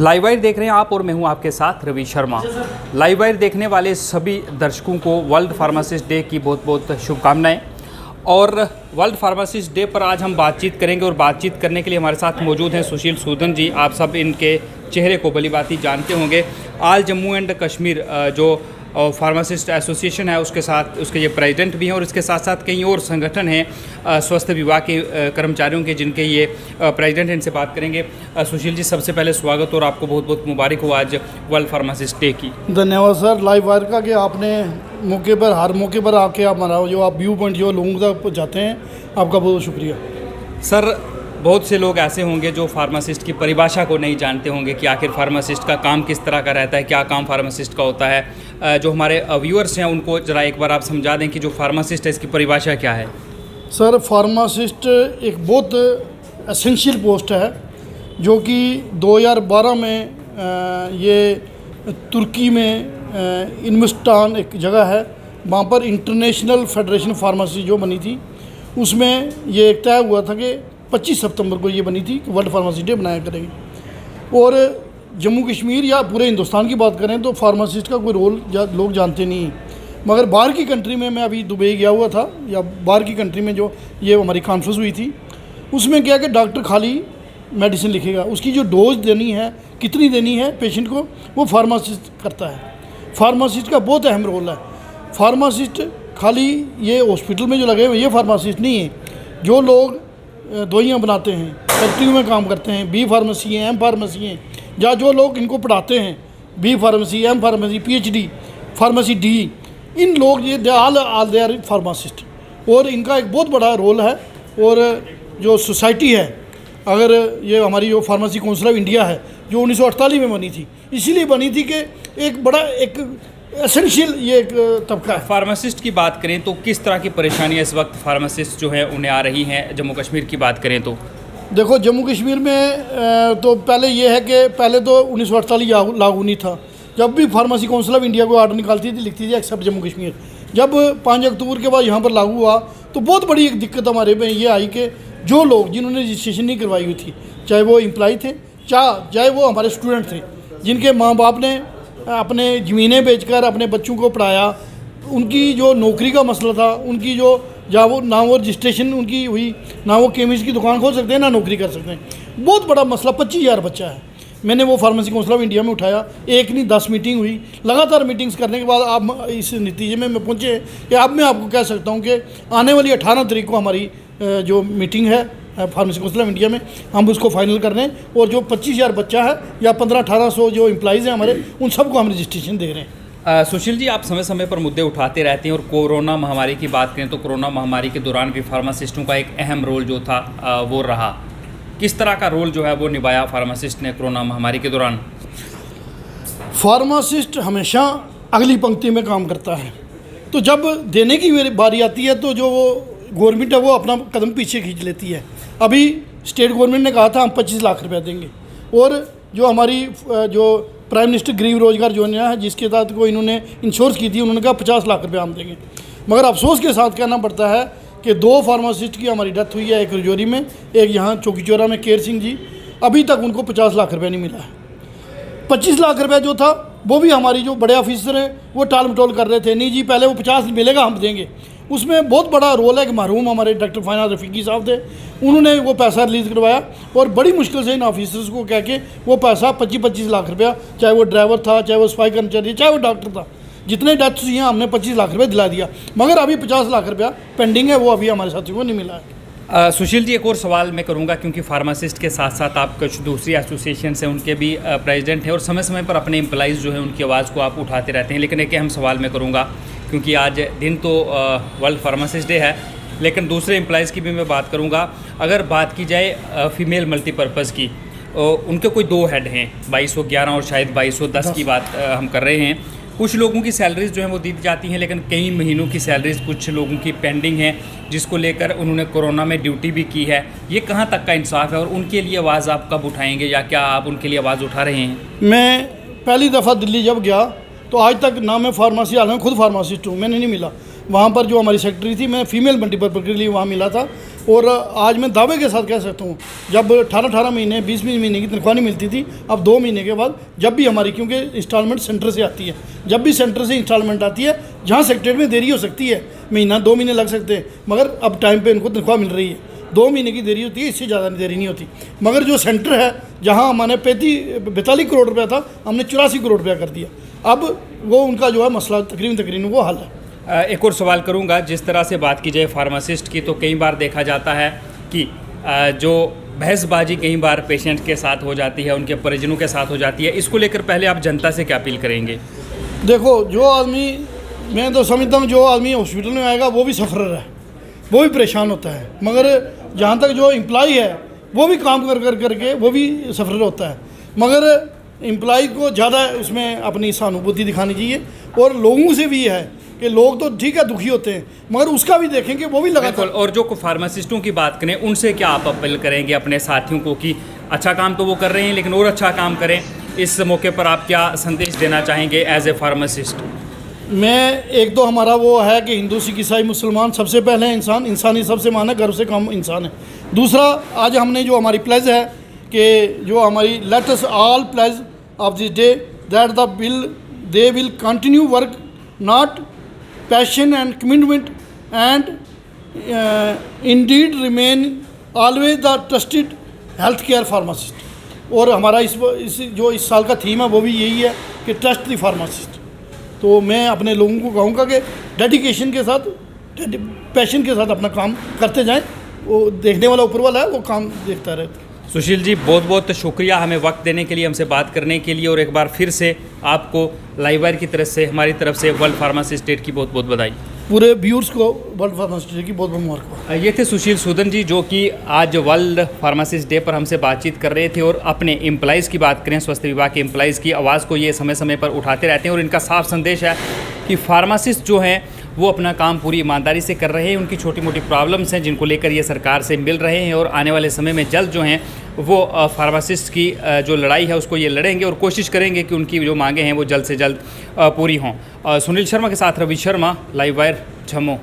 Live wire देख रहे हैं आप और मैं हूं आपके साथ रवि शर्मा। लाइव वायर देखने वाले सभी दर्शकों को वर्ल्ड फार्मासिस्ट डे की बहुत बहुत शुभकामनाएं। और वर्ल्ड फार्मासिस्ट डे पर आज हम बातचीत करेंगे और बातचीत करने के लिए हमारे साथ मौजूद हैं सुशील सूदन जी। आप सब इनके चेहरे को भलीभांति जानते होंगे। आज जम्मू एंड कश्मीर जो फार्मासिस्ट एसोसिएशन है उसके साथ उसके ये प्रेसिडेंट भी हैं और इसके साथ साथ कई और संगठन हैं स्वास्थ्य विभाग के कर्मचारियों के जिनके ये प्रेसिडेंट हैं। इनसे बात करेंगे। सुशील जी, सबसे पहले स्वागत और आपको बहुत बहुत मुबारक हो आज वर्ल्ड फार्मासिस्ट डे की। धन्यवाद सर लाइव वायर का कि आपने मौके पर हर मौके पर आके हमारा जो आप व्यू पॉइंट जो लोगों तक जाते हैं, आपका बहुत शुक्रिया। सर, बहुत से लोग ऐसे होंगे जो फार्मासिस्ट की परिभाषा को नहीं जानते होंगे कि आखिर फार्मासिस्ट का काम किस तरह का रहता है, क्या काम फार्मासिस्ट का होता है। जो हमारे व्यूअर्स हैं उनको ज़रा एक बार आप समझा दें कि जो फार्मासिस्ट है इसकी परिभाषा क्या है। सर, फार्मासिस्ट एक बहुत एसेंशियल पोस्ट है जो कि 2012 में ये तुर्की में इन्वेस्टान एक जगह है, वहाँ पर इंटरनेशनल फेडरेशन फार्मेसी जो बनी थी उसमें ये एक तय हुआ था कि 25 सितंबर को ये बनी थी कि वर्ल्ड फार्मेसी डे बनाया करेंगे। और जम्मू कश्मीर या पूरे हिंदुस्तान की बात करें तो फार्मासिस्ट का कोई रोल लोग जानते नहीं हैं। मगर बाहर की कंट्री में मैं अभी दुबई गया हुआ था, या बाहर की कंट्री में जो ये हमारी कॉन्फ्रेंस हुई थी उसमें क्या कि डॉक्टर खाली मेडिसिन लिखेगा, उसकी जो डोज देनी है कितनी देनी है पेशेंट को वो फार्मासिस्ट करता है। फार्मासिस्ट का बहुत अहम रोल है। फार्मासिस्ट खाली ये हॉस्पिटल में जो लगे हुए ये फार्मासिस्ट नहीं है, जो लोग दवाइयाँ बनाते हैं, फैक्ट्रियों में काम करते हैं, बी फार्मेसी हैं, एम फार्मेसी हैं, या जो लोग इनको पढ़ाते हैं B pharmacy, M pharmacy, PhD, pharmacy D, इन लोग ये दे आर फार्मासिस्ट। और इनका एक बहुत बड़ा रोल है। और जो सोसाइटी है, अगर ये हमारी जो फार्मेसी काउंसिल ऑफ इंडिया है जो 1948 में बनी थी, इसीलिए बनी थी कि एक बड़ा एक एसेंशियल ये एक तबका है। फार्मासिस्ट की बात करें तो किस तरह की परेशानियां इस वक्त फार्मासिस्ट जो है उन्हें आ रही हैं। जम्मू कश्मीर की बात करें तो देखो, जम्मू कश्मीर में तो पहले ये है कि पहले तो 1948 लागू नहीं था। जब भी फार्मेसी काउंसिल ऑफ इंडिया को आर्डर निकालती थी लिखती थी एक्सेप्ट जम्मू कश्मीर। जब 5 अक्टूबर के बाद यहाँ पर लागू हुआ तो बहुत बड़ी एक दिक्कत हमारे में ये आई कि जो लोग जिन्होंने रजिस्ट्रेशन नहीं करवाई हुई थी, चाहे वो एम्प्लॉय थे चाहे वो हमारे स्टूडेंट थे, जिनके माँ बाप ने अपने ज़मीनें बेचकर अपने बच्चों को पढ़ाया, उनकी जो नौकरी का मसला था, उनकी जो ना वो रजिस्ट्रेशन उनकी हुई, ना वो केमिस्ट की दुकान खोल सकते हैं, ना नौकरी कर सकते हैं। बहुत बड़ा मसला 25,000 बच्चा है। मैंने वो फार्मेसी काउंसिल ऑफ इंडिया में उठाया, एक नहीं 10 मीटिंग हुई। लगातार मीटिंग्स करने के बाद आप इस नतीजे में मैं पहुँचे कि अब मैं आपको कह सकता हूँ कि आने वाली 18 तारीख को हमारी जो मीटिंग है फार्मेसी काउंसिल ऑफ इंडिया में, हम उसको फाइनल कर रहे हैं। और जो 25,000 बच्चा है या 1500-1800 जो एम्प्लॉइज़ हैं हमारे, उन सबको हम रजिस्ट्रेशन दे रहे हैं। सुशील जी, आप समय समय पर मुद्दे उठाते रहते हैं और कोरोना महामारी की बात करें तो कोरोना महामारी के दौरान भी फार्मासिस्टों का एक अहम रोल जो था वो रहा। किस तरह का रोल जो है वो निभाया फार्मासिस्ट ने कोरोना महामारी के दौरान? फार्मासिस्ट हमेशा अगली पंक्ति में काम करता है, तो जब देने की मेरी बारी आती है तो जो वो गवर्नमेंट है वो अपना कदम पीछे खींच लेती है। अभी स्टेट गवर्नमेंट ने कहा था हम 25 लाख रुपया देंगे, और जो हमारी जो प्राइम मिनिस्टर गरीब रोजगार योजना है जिसके तहत को इन्होंने इंश्योरेंस की थी, उन्होंने कहा 50 लाख रुपया हम देंगे। मगर अफसोस के साथ कहना पड़ता है कि 2 फार्मासिस्ट की हमारी डेथ हुई है, एक रजौरी में, एक यहाँ चौकी चौरा में केयर सिंह जी। अभी तक उनको 50 लाख रुपया नहीं मिला है। 25 लाख रुपया जो था वो भी हमारी जो बड़े ऑफिसर हैं वो टाल मटोल कर रहे थे, नहीं जी पहले वो 50 मिलेगा हम देंगे। उसमें बहुत बड़ा रोल है कि मरहूम हमारे डॉक्टर फाइनाज रफ़ीकी साहब थे, उन्होंने वो पैसा रिलीज़ करवाया और बड़ी मुश्किल से इन ऑफिसर्स को कह के वो पैसा 25-25 लाख रुपया, चाहे वो ड्राइवर था, चाहे वो सफाई कर्मचारी, चाहे वो डॉक्टर था, जितने डेथ्स हुई हैं हमने 25 लाख रुपया दिला दिया। मगर अभी 50 लाख रुपया पेंडिंग है, वो अभी हमारे साथियों को नहीं मिला है। सुशील जी, एक और सवाल मैं करूंगा, क्योंकि फार्मासिस्ट के साथ साथ आप कुछ दूसरी एसोसिएशन हैं उनके भी प्रेसिडेंट हैं और समय समय पर अपने एम्प्लॉइज़ जो है उनकी आवाज़ को आप उठाते रहते हैं। लेकिन एक अहम सवाल मैं करूंगा, क्योंकि आज दिन तो वर्ल्ड फार्मासिस्ट डे है, लेकिन दूसरे एम्प्लॉइज़ की भी मैं बात करूंगा। अगर बात की जाए फीमेल मल्टीपर्पज़ की, उनके कोई 2 हेड हैं, 2211 और शायद 2210 की बात हम कर रहे हैं। कुछ लोगों की सैलरीज जो हैं वो दी जाती हैं, लेकिन कई महीनों की सैलरीज कुछ लोगों की पेंडिंग है, जिसको लेकर उन्होंने कोरोना में ड्यूटी भी की है। ये कहाँ तक का इंसाफ है और उनके लिए आवाज़ आप कब उठाएंगे, या क्या आप उनके लिए आवाज़ उठा रहे हैं? मैं पहली दफ़ा दिल्ली जब गया तो आज तक ना मैं फार्मेसी हाल में खुद फार्मासिस्ट हूँ, मैंने नहीं मिला, वहाँ पर जो हमारी सेक्रेटरी थी, मैं फीमेल मल्टीपर्पज़ के लिए वहाँ मिला था। और आज मैं दावे के साथ कह सकता हूँ, जब 18 महीने 20 महीने की तनख्वाह नहीं मिलती थी, अब 2 महीने के बाद जब भी हमारी, क्योंकि इंस्टॉलमेंट सेंटर से आती है, जब भी सेंटर से इंस्टॉलमेंट आती है, जहाँ सेक्रेटरी में देरी हो सकती है, महीना 2 महीने लग सकते हैं, मगर अब टाइम पे इनको तनख्वाह मिल रही है। 2 महीने की देरी होती है, इससे ज़्यादा देरी नहीं होती। मगर जो सेंटर है, जहाँ हमारे 42 करोड़ रुपया था, हमने 84 करोड़ रुपया कर दिया। अब वो उनका जो है मसला तकरीबन वो हल है। एक और सवाल करूंगा, जिस तरह से बात की जाए फार्मासिस्ट की, तो कई बार देखा जाता है कि जो बहसबाजी कई बार पेशेंट के साथ हो जाती है, उनके परिजनों के साथ हो जाती है, इसको लेकर पहले आप जनता से क्या अपील करेंगे? देखो, जो आदमी, मैं तो समझता हूँ जो आदमी हॉस्पिटल में आएगा वो भी सफ़र है, वो भी परेशान होता है, मगर जहाँ तक जो एम्प्लॉय है वो भी काम करके वो भी सफ़र होता है। मगर एम्प्लॉय को ज़्यादा उसमें अपनी सहानुभूति दिखानी चाहिए। और लोगों से भी है कि लोग तो ठीक है दुखी होते हैं, मगर उसका भी देखेंगे, वो भी लगातार। और जो फार्मासिस्टों की बात करें, उनसे क्या आप अपील करेंगे अपने साथियों को कि अच्छा काम तो वो कर रहे हैं लेकिन और अच्छा काम करें? इस मौके पर आप क्या संदेश देना चाहेंगे एज ए फार्मासिस्ट? मैं, एक तो हमारा वो है कि हिंदू सिख ईसाई मुसलमान सबसे पहले इंसान ही सबसे मान है, गर्व से कम इंसान है। दूसरा, आज हमने जो हमारी प्लेज है कि जो हमारी let us all pledge of this day that they will continue work not passion and commitment and indeed remain always the trusted health care pharmacist. और हमारा इस साल का थीम है वो भी यही है कि ट्रस्ट द फार्मासिस्ट। तो मैं अपने लोगों को कहूँगा कि डेडिकेशन के साथ, पैशन के साथ अपना काम करते जाएं, वो देखने वाला ऊपर वाला है, वो काम देखता रहता है। सुशील जी, बहुत बहुत शुक्रिया हमें वक्त देने के लिए, हमसे बात करने के लिए, और एक बार फिर से आपको लाइव वायर की तरफ से, हमारी तरफ से वर्ल्ड फार्मासिस्ट डे की बहुत बहुत बधाई। पूरे व्यूअर्स को वर्ल्ड फार्मासिस्ट डे की बहुत बहुत मुबारक। ये थे सुशील सूदन जी, जो कि आज वर्ल्ड फार्मासिस्ट डे पर हमसे बातचीत कर रहे थे और अपने एम्प्लॉइज़ की बात करें, स्वास्थ्य विभाग के एम्प्लॉइज़ की आवाज़ को ये समय समय पर उठाते रहते हैं। और इनका साफ संदेश है कि फार्मासिस्ट जो हैं वो अपना काम पूरी ईमानदारी से कर रहे हैं। उनकी छोटी मोटी प्रॉब्लम्स हैं जिनको लेकर ये सरकार से मिल रहे हैं, और आने वाले समय में जल्द जो हैं वो फार्मासिस्ट की जो लड़ाई है उसको ये लड़ेंगे और कोशिश करेंगे कि उनकी जो मांगें हैं वो जल्द से जल्द पूरी हों। सुनील शर्मा के साथ रवि शर्मा, लाइव वायर, जम्मू।